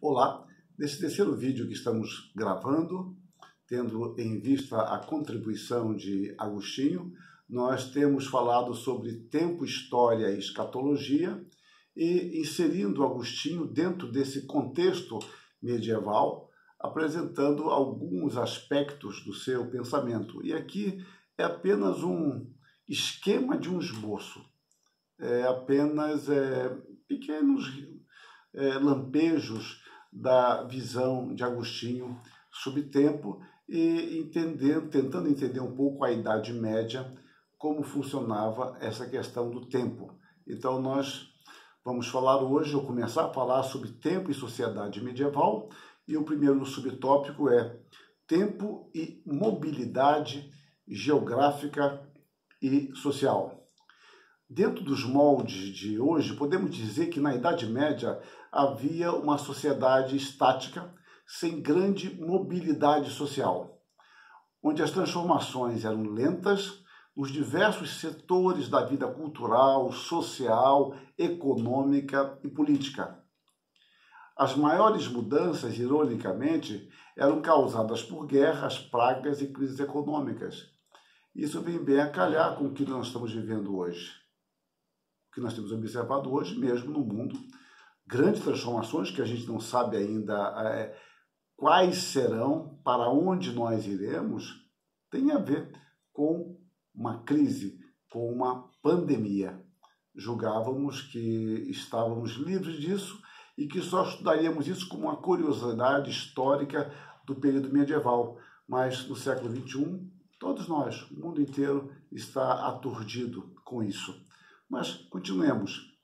Olá, nesse terceiro vídeo que estamos gravando, tendo em vista a contribuição de Agostinho, nós temos falado sobre tempo, história e escatologia e inserindo Agostinho dentro desse contexto medieval, apresentando alguns aspectos do seu pensamento. E aqui é apenas um esquema de um esboço, é apenas pequenos lampejos da visão de Agostinho sobre tempo e tentando entender um pouco a Idade Média, como funcionava essa questão do tempo. Então nós vamos falar hoje, ou começar a falar sobre tempo e sociedade medieval, e o primeiro subtópico é tempo e mobilidade geográfica e social. Dentro dos moldes de hoje, podemos dizer que na Idade Média havia uma sociedade estática, sem grande mobilidade social, onde as transformações eram lentas nos diversos setores da vida cultural, social, econômica e política. As maiores mudanças, ironicamente, eram causadas por guerras, pragas e crises econômicas. Isso vem bem a calhar com o que nós estamos vivendo hoje. O que nós temos observado hoje mesmo no mundo, grandes transformações que a gente não sabe ainda quais serão, para onde nós iremos, tem a ver com uma crise, com uma pandemia. Julgávamos que estávamos livres disso e que só estudaríamos isso como uma curiosidade histórica do período medieval. Mas no século XXI, todos nós, o mundo inteiro, está aturdido com isso. Mas continuemos.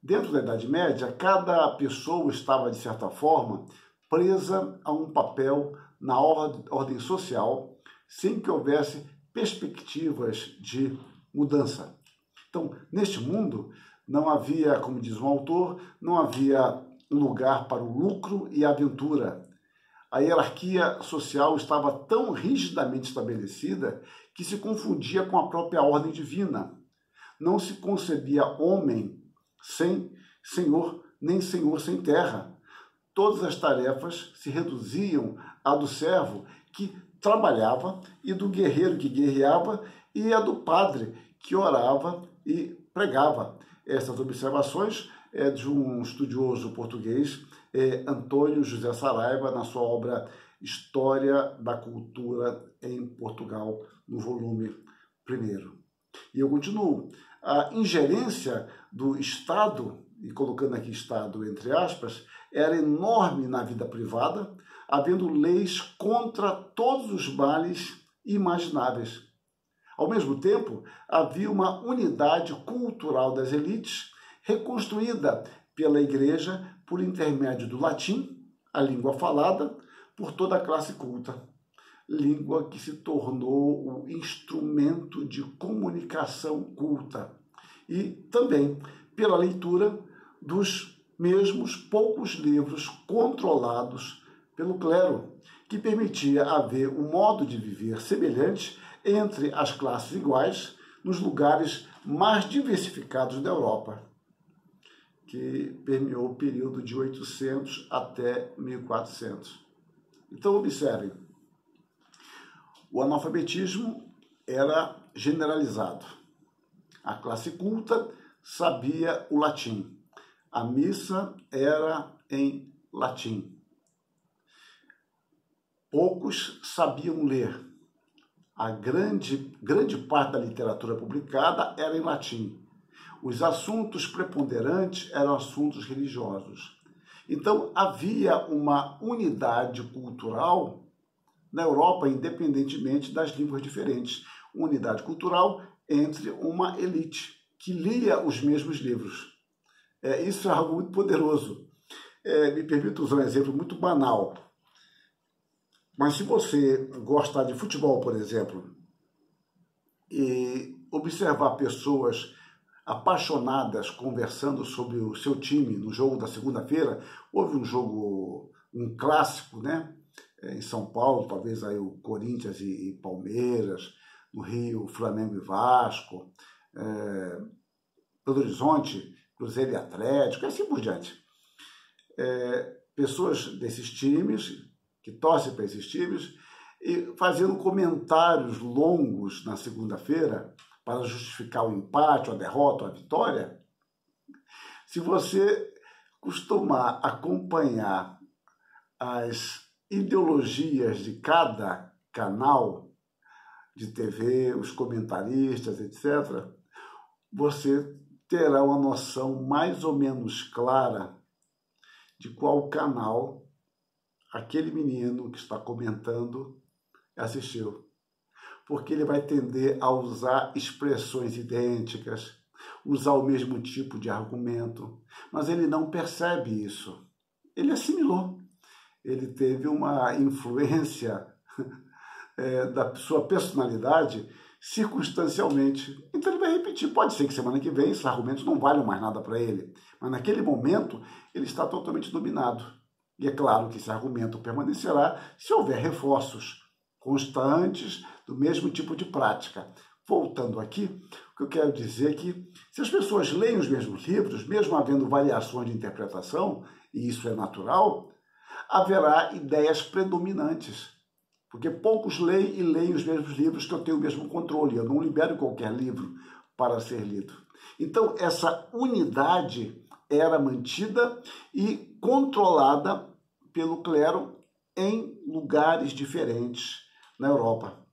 Dentro da Idade Média, cada pessoa estava, de certa forma, presa a um papel na ordem social, sem que houvesse perspectivas de mudança. Então, neste mundo, não havia, como diz um autor, não havia um lugar para o lucro e a aventura. A hierarquia social estava tão rigidamente estabelecida que se confundia com a própria ordem divina. Não se concebia homem sem senhor, nem senhor sem terra. Todas as tarefas se reduziam à do servo que trabalhava e do guerreiro que guerreava e a do padre que orava e pregava. Essas observações é de um estudioso português, Antônio José Saraiva, na sua obra História da Cultura em Portugal, no volume 1º. E eu continuo. A ingerência do Estado, e colocando aqui Estado entre aspas, era enorme na vida privada, havendo leis contra todos os males imagináveis. Ao mesmo tempo, havia uma unidade cultural das elites, reconstruída pela Igreja por intermédio do latim, a língua falada por toda a classe culta. Língua que se tornou o instrumento de comunicação culta. E também pela leitura dos mesmos poucos livros controlados pelo clero, que permitia haver um modo de viver semelhante entre as classes iguais nos lugares mais diversificados da Europa, que permeou o período de 800 até 1400. Então, observem, o analfabetismo era generalizado. A classe culta sabia o latim. A missa era em latim. Poucos sabiam ler. A grande parte da literatura publicada era em latim. Os assuntos preponderantes eram assuntos religiosos. Então, havia uma unidade cultural na Europa, independentemente das línguas diferentes. Uma unidade cultural entre uma elite que lia os mesmos livros. Isso é algo muito poderoso. Me permito usar um exemplo muito banal. Mas se você gostar de futebol, por exemplo, e observar pessoas apaixonadas conversando sobre o seu time no jogo da segunda-feira, houve um clássico, né? Em São Paulo, talvez aí o Corinthians e Palmeiras, no Rio, Flamengo e Vasco, Belo Horizonte, Cruzeiro e Atlético, e assim por diante. pessoas desses times, que torcem para esses times, e fazendo comentários longos na segunda-feira para justificar o empate, a derrota, a vitória. Se você costumar acompanhar as ideologias de cada canal de TV, os comentaristas, etc., você terá uma noção mais ou menos clara de qual canal aquele menino que está comentando assistiu. Porque ele vai tender a usar expressões idênticas, usar o mesmo tipo de argumento, mas ele não percebe isso. Ele assimilou. Ele teve uma influência da sua personalidade circunstancialmente. Então ele vai repetir. Pode ser que semana que vem esses argumentos não valham mais nada para ele, mas naquele momento ele está totalmente dominado. E é claro que esse argumento permanecerá se houver reforços constantes do mesmo tipo de prática. Voltando aqui, o que eu quero dizer é que se as pessoas leem os mesmos livros, mesmo havendo variações de interpretação, e isso é natural, haverá ideias predominantes. Porque poucos leem e leem os mesmos livros que eu tenho o mesmo controle. Eu não libero qualquer livro para ser lido. Então, essa unidade era mantida e controlada pelo clero em lugares diferentes na Europa.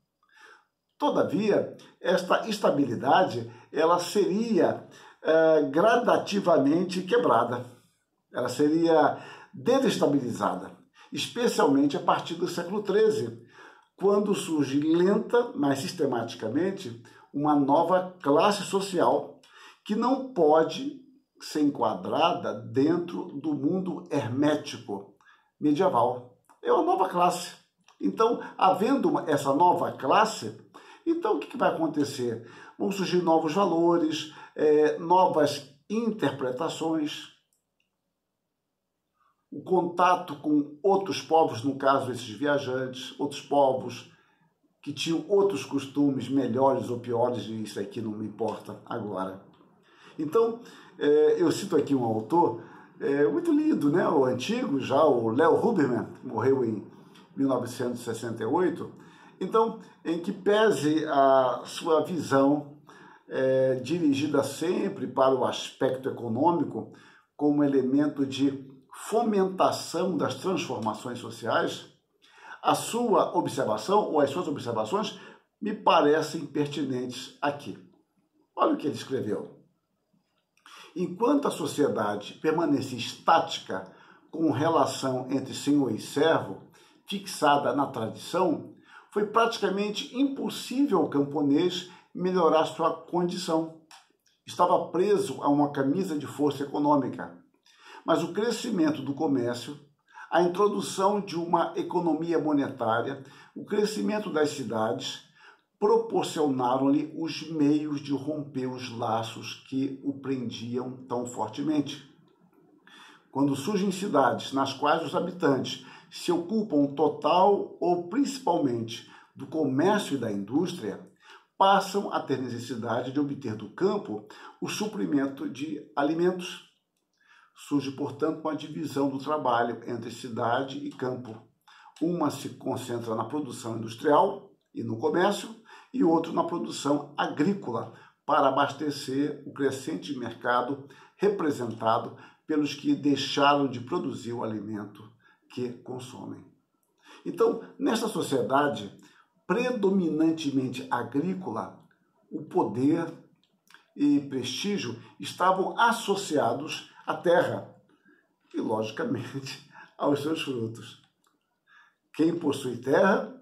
Todavia, esta estabilidade ela seria gradativamente quebrada. Ela seria desestabilizada, especialmente a partir do século XIII, quando surge lenta, mas sistematicamente, uma nova classe social que não pode ser enquadrada dentro do mundo hermético medieval. É uma nova classe. Então, havendo essa nova classe, então o que vai acontecer? Vão surgir novos valores, novas interpretações, o contato com outros povos, no caso esses viajantes, outros povos que tinham outros costumes melhores ou piores, e isso aqui não me importa agora. Então, eu cito aqui um autor muito lido, né? O antigo, já o Leo Huberman, que morreu em 1968, então, em que pese a sua visão dirigida sempre para o aspecto econômico como elemento de fomentação das transformações sociais, a sua observação ou as suas observações me parecem pertinentes aqui. Olha o que ele escreveu. Enquanto a sociedade permanecia estática com relação entre senhor e servo, fixada na tradição, foi praticamente impossível ao camponês melhorar sua condição. Estava preso a uma camisa de força econômica. Mas o crescimento do comércio, a introdução de uma economia monetária, o crescimento das cidades, proporcionaram-lhe os meios de romper os laços que o prendiam tão fortemente. Quando surgem cidades nas quais os habitantes se ocupam total ou principalmente do comércio e da indústria, passam a ter necessidade de obter do campo o suprimento de alimentos. Surge, portanto, uma divisão do trabalho entre cidade e campo. Uma se concentra na produção industrial e no comércio, e outra na produção agrícola, para abastecer o crescente mercado representado pelos que deixaram de produzir o alimento que consomem. Então, nesta sociedade predominantemente agrícola, o poder e prestígio estavam associados à terra e, logicamente, aos seus frutos. Quem possui terra,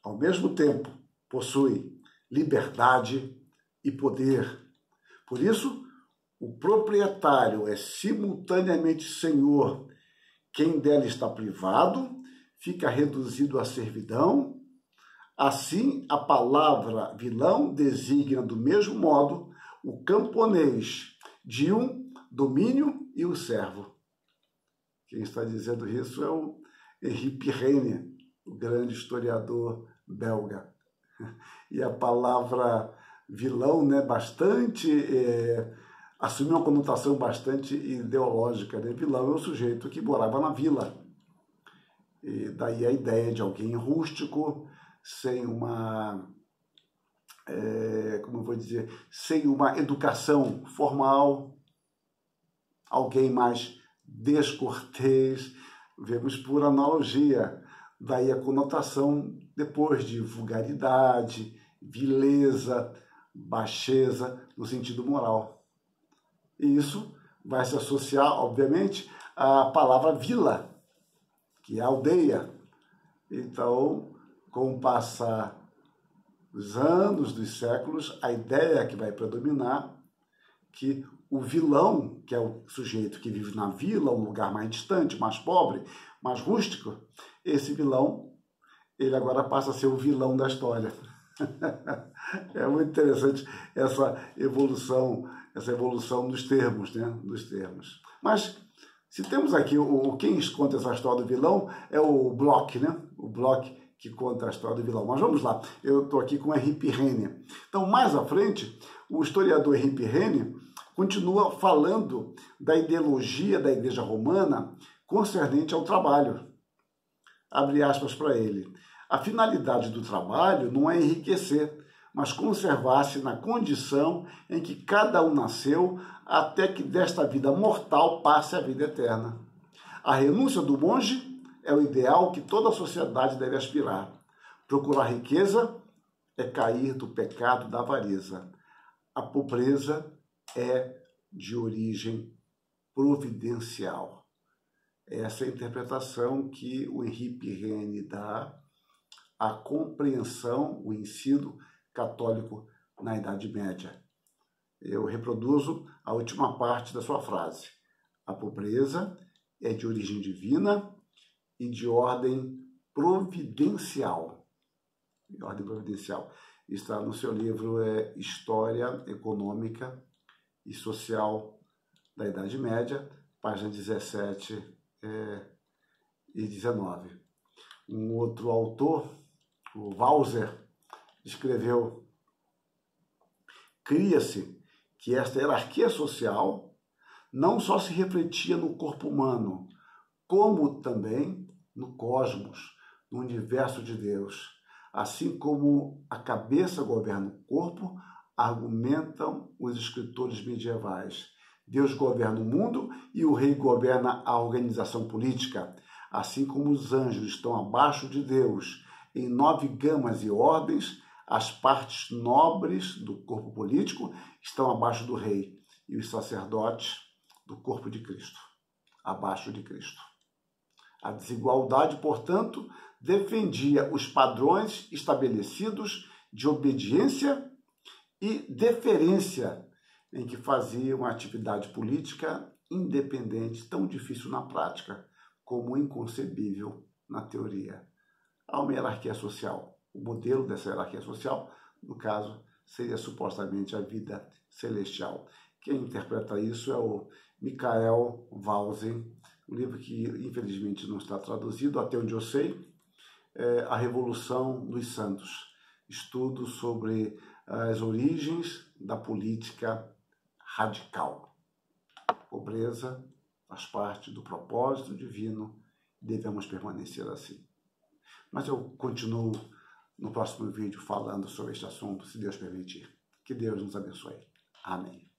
ao mesmo tempo, possui liberdade e poder. Por isso, o proprietário é simultaneamente senhor. Quem dela está privado fica reduzido à servidão. Assim, a palavra vilão designa do mesmo modo o camponês de um domínio e o servo. Quem está dizendo isso é o Henri Pirenne, o grande historiador belga. E a palavra vilão, né, bastante assumiu uma conotação bastante ideológica, né? Vilão é o sujeito que morava na vila. E daí a ideia de alguém rústico, sem uma, como eu vou dizer, sem uma educação formal, alguém mais descortês, vemos por analogia, daí a conotação depois de vulgaridade, vileza, baixeza, no sentido moral. E isso vai se associar, obviamente, à palavra vila, que é aldeia. Então, com o passar dos anos, dos séculos, a ideia que vai predominar que o vilão, que é o sujeito que vive na vila, um lugar mais distante, mais pobre, mais rústico, esse vilão, ele agora passa a ser o vilão da história. É muito interessante essa evolução dos termos, né? Dos termos. Mas se temos aqui quem conta essa história do vilão é o Bloch, né? O Bloch que conta a história do vilão. Mas vamos lá, eu estou aqui com Henri Pirenne. Então, mais à frente, o historiador Henri Pirenne continua falando da ideologia da Igreja Romana concernente ao trabalho. Abre aspas para ele. A finalidade do trabalho não é enriquecer, mas conservar-se na condição em que cada um nasceu, até que desta vida mortal passe a vida eterna. A renúncia do monge é o ideal que toda a sociedade deve aspirar. Procurar riqueza é cair do pecado da avareza. A pobreza é de origem providencial. Essa é a interpretação que o Henri Pirenne dá à compreensão, o ensino católico na Idade Média. Eu reproduzo a última parte da sua frase. A pobreza é de origem divina e de ordem providencial. De ordem providencial. Está no seu livro História Econômica e Social da Idade Média, páginas 17 e 19. Um outro autor, o Walser, escreveu: cria-se que esta hierarquia social não só se refletia no corpo humano, como também no cosmos, no universo de Deus. Assim como a cabeça governa o corpo, argumentam os escritores medievais. Deus governa o mundo e o rei governa a organização política. Assim como os anjos estão abaixo de Deus em 9 gamas e ordens, as partes nobres do corpo político estão abaixo do rei e os sacerdotes do corpo de Cristo, abaixo de Cristo. A desigualdade, portanto, defendia os padrões estabelecidos de obediência e deferência em que fazia uma atividade política independente, tão difícil na prática como inconcebível na teoria. Há uma hierarquia social. O modelo dessa hierarquia social, no caso, seria supostamente a vida celestial. Quem interpreta isso é o Michael Walzer, um livro que infelizmente não está traduzido, até onde eu sei, A Revolução dos Santos, estudo sobre as origens da política radical. Pobreza faz parte do propósito divino, devemos permanecer assim. Mas eu continuo no próximo vídeo falando sobre este assunto, se Deus permitir. Que Deus nos abençoe. Amém.